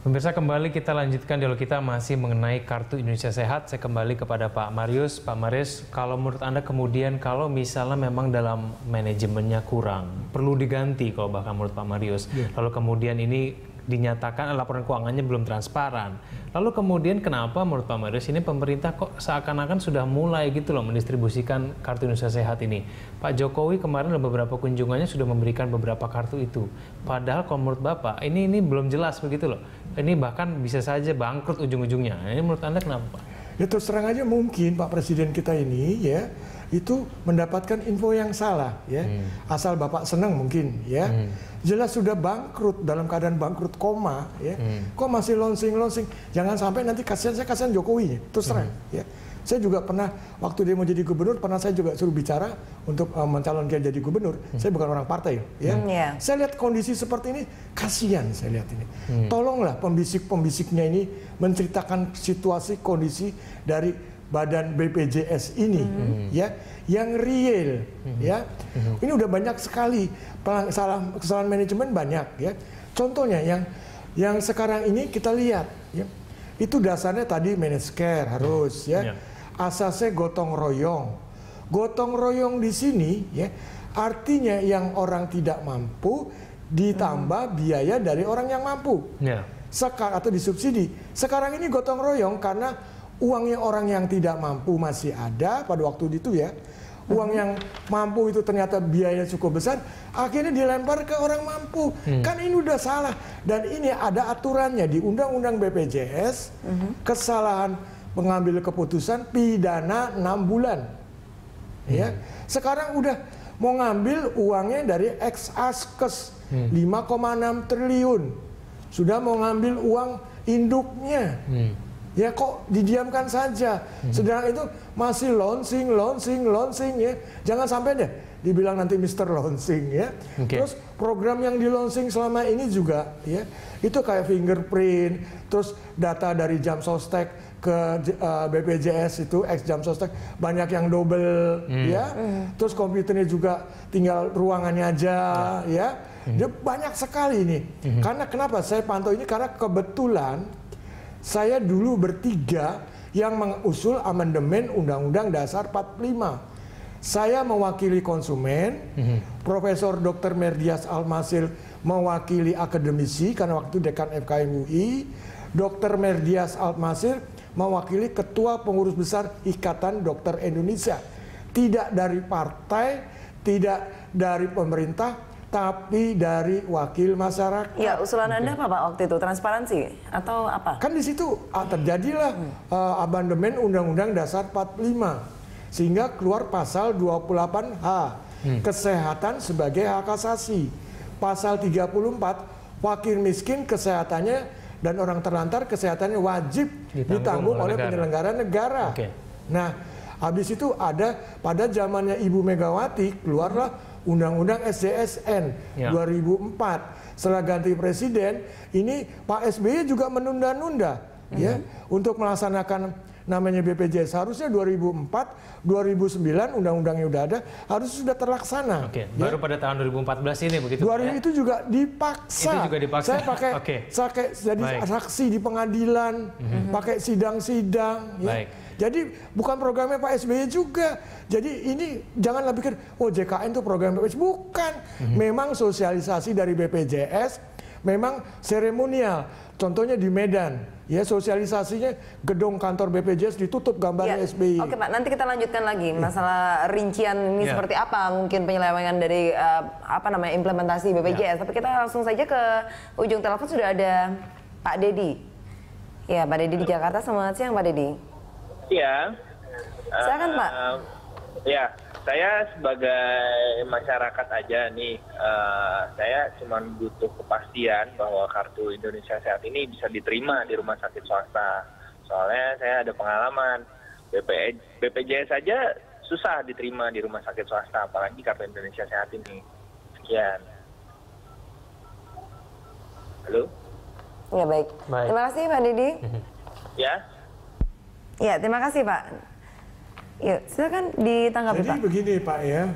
Pemirsa, kembali kita lanjutkan dialog kita masih mengenai Kartu Indonesia Sehat. Saya kembali kepada Pak Marius. Pak Marius, kalau menurut Anda kemudian kalau misalnya memang dalam manajemennya kurang, perlu diganti kalau bahkan menurut Pak Marius. Lalu kemudian ini dinyatakan laporan keuangannya belum transparan. Lalu kemudian kenapa menurut Pak Marius ini pemerintah kok seakan-akan sudah mulai gitu loh mendistribusikan Kartu Indonesia Sehat ini. Pak Jokowi kemarin dalam beberapa kunjungannya sudah memberikan beberapa kartu itu. Padahal kalau menurut Bapak ini belum jelas begitu loh. Ini bahkan bisa saja bangkrut ujung-ujungnya. Ini menurut Anda kenapa, Pak? Ya terus terang aja mungkin Pak Presiden kita ini ya itu mendapatkan info yang salah ya. Asal Bapak senang mungkin ya. Jelas sudah bangkrut, dalam keadaan bangkrut koma ya. Kok masih launching. Jangan sampai nanti kasihan Jokowi ya. Terus terang ya. Saya juga pernah waktu dia mau jadi gubernur, pernah saya juga suruh bicara untuk mencalonkan jadi gubernur. Saya bukan orang partai ya. Saya lihat kondisi seperti ini, kasihan saya lihat ini. Tolonglah pembisik-pembisiknya ini menceritakan situasi kondisi dari badan BPJS ini ya, yang real ya. Ini udah banyak sekali kesalahan manajemen banyak ya. Contohnya yang sekarang ini kita lihat ya. Itu dasarnya tadi managed care harus ya. Asasnya gotong royong. Gotong royong di sini ya artinya yang orang tidak mampu ditambah biaya dari orang yang mampu. Sekarang atau disubsidi. Sekarang ini gotong royong karena uangnya orang yang tidak mampu masih ada pada waktu itu ya. Uang yang mampu itu ternyata biayanya cukup besar, akhirnya dilempar ke orang mampu. Kan ini udah salah. Dan ini ada aturannya di Undang-Undang BPJS, kesalahan pengambil keputusan pidana 6 bulan. Ya. Sekarang udah mau ngambil uangnya dari ex-askes 5,6 triliun. Sudah mau ngambil uang induknya. Ya kok didiamkan saja. Sedangkan itu masih launching ya. Jangan sampai deh dibilang nanti Mr. Launching ya. Terus program yang di launching selama ini juga ya, itu kayak fingerprint, terus data dari jam sostek ke BPJS itu ex jam sostek banyak yang double ya. Terus komputernya juga tinggal ruangannya aja ya. Dia banyak sekali ini. Karena kenapa saya pantau ini, karena kebetulan saya dulu bertiga yang mengusul amandemen Undang-Undang Dasar 45. Saya mewakili konsumen, Profesor Dr. Merdias Almasil mewakili akademisi karena waktu dekan FKM UI, Dr. Merdias Almasil mewakili Ketua Pengurus Besar Ikatan Dokter Indonesia. Tidak dari partai, tidak dari pemerintah, tapi dari wakil masyarakat. Ya, usulan Anda apa Pak waktu itu? Transparansi atau apa? Kan di situ terjadilah amandemen Undang-Undang Dasar 45 sehingga keluar pasal 28H kesehatan sebagai hak asasi. Pasal 34 wakil miskin kesehatannya dan orang terlantar kesehatannya wajib ditanggung oleh penyelenggara negara. Nah, habis itu ada pada zamannya Ibu Megawati keluarlah Undang-Undang SDSN 2004. Setelah ganti presiden, ini Pak SBY juga menunda-nunda ya untuk melaksanakan namanya BPJS. Harusnya 2004, 2009 undang-undangnya udah ada, harus sudah terlaksana. Baru pada tahun 2014 ini begitu. Itu juga dipaksa. Itu juga dipaksa. Saya pakai jadi saksi di pengadilan, pakai sidang-sidang ya. Jadi bukan programnya Pak SBY juga. Jadi ini janganlah pikir, oh JKN itu program BPJS. Bukan. Memang sosialisasi dari BPJS, memang seremonial. Contohnya di Medan, ya sosialisasinya gedung kantor BPJS ditutup gambarnya SBY. Oke Pak, nanti kita lanjutkan lagi masalah rincian ini seperti apa mungkin penyelewengan dari implementasi BPJS. Tapi kita langsung saja ke ujung telepon, sudah ada Pak Dedi. Ya, Pak Dedi di Jakarta. Selamat siang Pak Dedi. Iya. Silakan Pak. Ya, saya sebagai masyarakat aja nih, saya cuma butuh kepastian bahwa Kartu Indonesia Sehat ini bisa diterima di rumah sakit swasta. Soalnya saya ada pengalaman, BPJS saja susah diterima di rumah sakit swasta, apalagi Kartu Indonesia Sehat ini. Sekian. Halo? Ya baik. Terima kasih Pak Dedi. Ya. Ya, terima kasih Pak. Yuk, silakan ditanggapi Pak. Jadi begini Pak ya,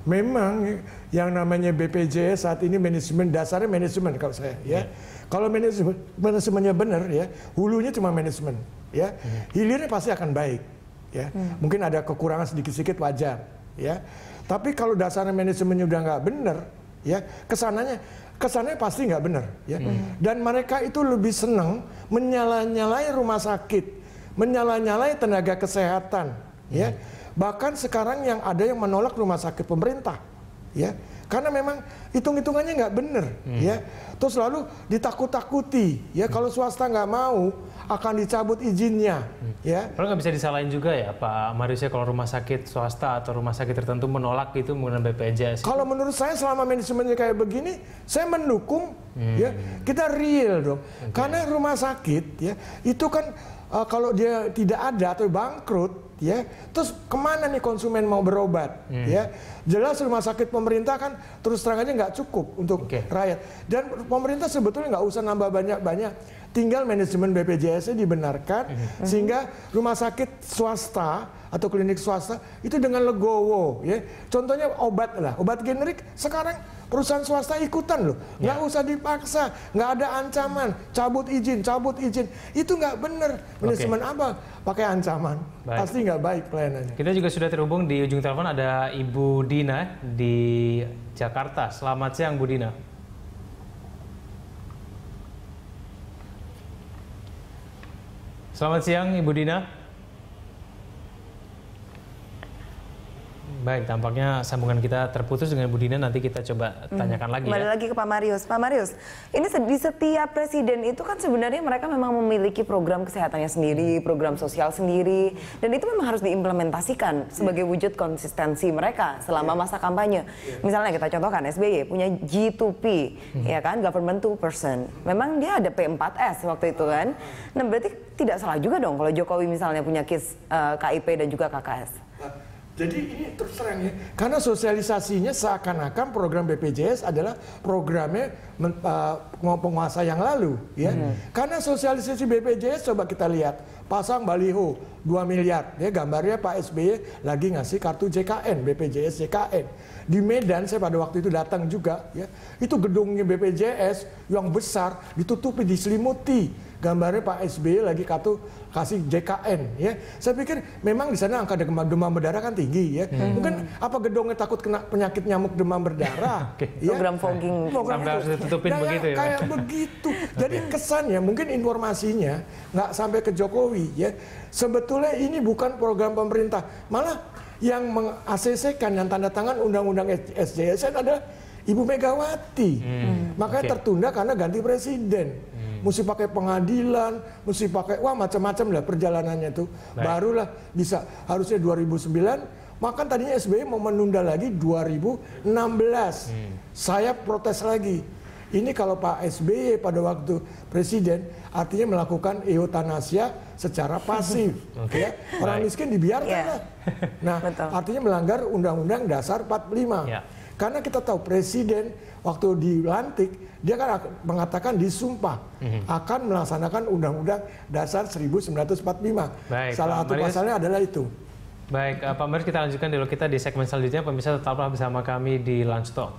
memang yang namanya BPJS saat ini manajemen, dasarnya manajemen kalau saya ya. Kalau manajemennya benar ya, hulunya cuma manajemen ya. Hilirnya pasti akan baik ya. Mungkin ada kekurangan sedikit-sedikit wajar ya. Tapi kalau dasarnya manajemennya udah nggak benar ya, kesannya pasti nggak benar ya. Dan mereka itu lebih senang menyala-nyalai rumah sakit, menyala-nyalai tenaga kesehatan ya. Bahkan sekarang yang ada yang menolak rumah sakit pemerintah ya, karena memang hitung-hitungannya nggak benar ya. Terus lalu ditakut-takuti ya, kalau swasta nggak mau akan dicabut izinnya ya. Kalau nggak bisa disalahin juga ya Pak Marius ya, kalau rumah sakit swasta atau rumah sakit tertentu menolak itu menggunakan BPJS. Kalau menurut saya selama manajemennya kayak begini, saya mendukung ya. Kita real dong, karena rumah sakit ya itu kan kalau dia tidak ada atau bangkrut ya, terus kemana nih konsumen mau berobat ya? Jelas rumah sakit pemerintah kan terus terang aja nggak cukup untuk rakyat, dan pemerintah sebetulnya nggak usah nambah banyak-banyak, tinggal manajemen BPJS-nya dibenarkan sehingga rumah sakit swasta atau klinik swasta itu dengan legowo ya. Contohnya obat lah, obat generik sekarang perusahaan swasta ikutan loh, nggak usah dipaksa, nggak ada ancaman, cabut izin, itu nggak benar. Manajemen apa? Pakai ancaman, pasti nggak baik pelayanannya. Kita juga sudah terhubung di ujung telepon, ada Ibu Dina di Jakarta. Selamat siang Bu Dina. Selamat siang Ibu Dina. Baik, tampaknya sambungan kita terputus dengan Bu Dina, nanti kita coba tanyakan lagi Kembali lagi ke Pak Marius. Pak Marius, ini di setiap presiden itu kan sebenarnya mereka memang memiliki program kesehatannya sendiri, program sosial sendiri, dan itu memang harus diimplementasikan sebagai wujud konsistensi mereka selama masa kampanye. Misalnya kita contohkan SBY punya G2P, ya kan, government to person. Memang dia ada P4S waktu itu kan. Nah berarti tidak salah juga dong kalau Jokowi misalnya punya KIS, KIP dan juga KKS. Jadi ini terus terang ya, karena sosialisasinya seakan-akan program BPJS adalah programnya penguasa yang lalu ya. Karena sosialisasi BPJS coba kita lihat, pasang baliho 2 miliar ya, gambarnya Pak SBY lagi ngasih kartu JKN, BPJS JKN. Di Medan saya pada waktu itu datang juga ya, itu gedungnya BPJS yang besar ditutupi, diselimuti. Gambarnya Pak SBY lagi kasih JKN ya. Saya pikir memang di sana angka demam berdarah kan tinggi ya. Mungkin apa gedungnya takut kena penyakit nyamuk demam berdarah. Ya? Program fogging. Sampai harus ditutupin begitu ya. Kayak begitu. Jadi kesannya mungkin informasinya nggak sampai ke Jokowi ya. Sebetulnya ini bukan program pemerintah. Malah yang meng-ACC-kan, yang tanda tangan undang-undang SJSN adalah Ibu Megawati. Makanya tertunda karena ganti presiden. Mesti pakai pengadilan, mesti pakai macam-macam lah perjalanannya tuh. Barulah bisa, harusnya 2009, maka tadinya SBY mau menunda lagi 2016. Saya protes lagi. Ini kalau Pak SBY pada waktu presiden artinya melakukan euthanasia secara pasif. Ya. Orang miskin dibiarkan lah. Nah, artinya melanggar Undang-Undang Dasar 45. Karena kita tahu presiden waktu dilantik, dia kan mengatakan disumpah akan melaksanakan Undang-Undang Dasar 1945. Baik, salah satu pasalnya adalah itu. Baik, Pak Marius, kita lanjutkan dialog kita di segmen selanjutnya. Pemirsa tetaplah bersama kami di Lunch Talk.